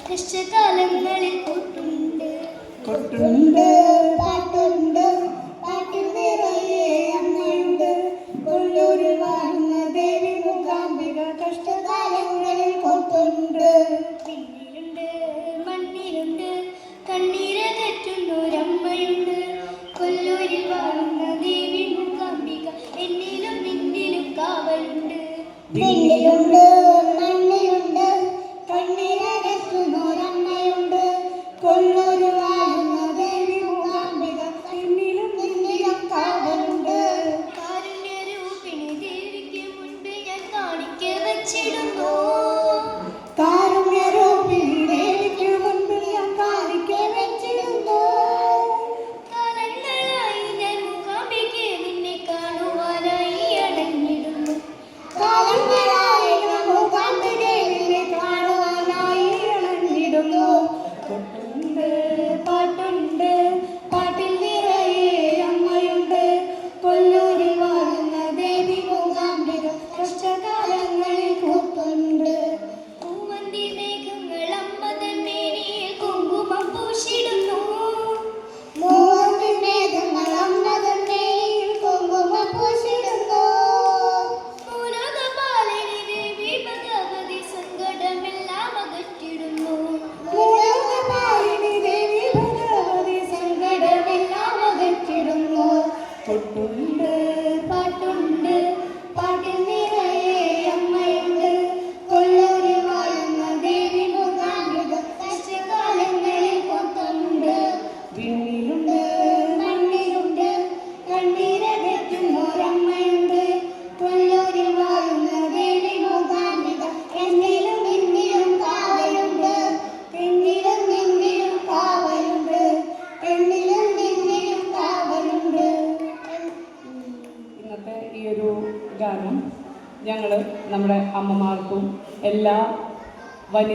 കഷ്ടകാലങ്ങളിൽ കൊട്ടുണ്ട് കൊട്ടുണ്ട് പാട്ടുണ്ട് പാട്ടിൽ നിറയെ അമ്മയുണ്ട് കൊല്ലൂരിൽ വാഴുന്ന ദേവി മൂകാംബിക കഷ്ടകാലങ്ങളിൽ കൊട്ടുണ്ട് പിന്നിലുണ്ട് മണ്ണിലുണ്ട് കണ്ണീരകറ്റുന്നൊരമ്മയുണ്ട് കൊല്ലൂരിൽ വാഴുന്ന ദേവി മൂകാംബിക എന്നിലും നിന്നിലും കാവലുണ്ട് പിന്നിലുണ്ട് മണ്ണിലുണ്ട് കണ്ണീരകറ്റുന്നൊരമ്മയുണ്ട് കൊല്ലൂരിൽ വാഴുന്ന ദേവി മൂകാംബിക എന്നിലും നിന്നിലും കാവലുണ്ട് കാരുണ്യരൂപിണി ദേവിക്ക് മുൻപ് ഞാൻ കാണിക്ക വച്ചിടുന്നു കാരുണ്യരൂപിണി ദേവിക്ക് മുൻപിൽ ഞാൻ കാണിക്ക വെച്ചിടുന്നു കാലങ്ങളായി ഞാൻ മൂകാംബികയെ നിന്നെ കാണുവാനായി അടങ്ങിടുന്നു കാലങ്ങളായി ഞാൻ മൂകാംബികയെ നിന്നെ കാണുവാനായി അണഞ്ഞിടുന്നു കൊട്ടുണ്ട് പാട്ടുണ്ട് പാട്ടിൽ നിറയെ അമ്മയുണ്ട് കൊല്ലൂരിൽ വാഴുന്ന ദേവി മൂകാംബിക കഷ്ടകാലങ്ങളിൽ കൂട്ടുണ്ട് പൂവന്തി മേഘങ്ങൾ അമ്മ തന്മേനിയിൽ കുങ്കുമം പൂശിടുന്നു മൂവന്തി മേഘങ്ങൾ അമ്മ തന്മേനിയിൽ കുങ്കുമം പൂശിടുന്നു മൂലകപാലിനി ദേവി ഭഗവതി സങ്കടമെല്ലാം അകറ്റിടുന്നു മൂലകപാലിനി ദേവി ഭഗവതി സങ്കടമെല്ലാം അകറ്റിടുന്നു കൊട്ടുണ്ട് പാട്ടുണ്ട് പാട്ടിൽ നിറയെ അമ്മയുണ്ട് കൊല്ലൂരിൽ വാഴുന്ന ദേവി മൂകാംബിക കഷ്ടകാലങ്ങളിൽ കൊട്ടുണ്ട് പിന്നിലുണ്ട് മണ്ണിലുണ്ട് കണ്ണീരകറ്റുന്നൊരമ്മയുണ്ട് കൊല്ലൂരിൽ വാഴുന്ന ദേവി മൂകാംബിക എന്നിലും നിന്നിലും കാവലുണ്ട് എന്നിലും നിന്നിലും കാവലുണ്ട് എന്നിലും നിന്നിലും കാവലുണ്ട്. ഇന്നത്തെ ഈ ഒരു ഗാനം ഞങ്ങൾ നമ്മുടെ അമ്മമാർക്കും എല്ലാ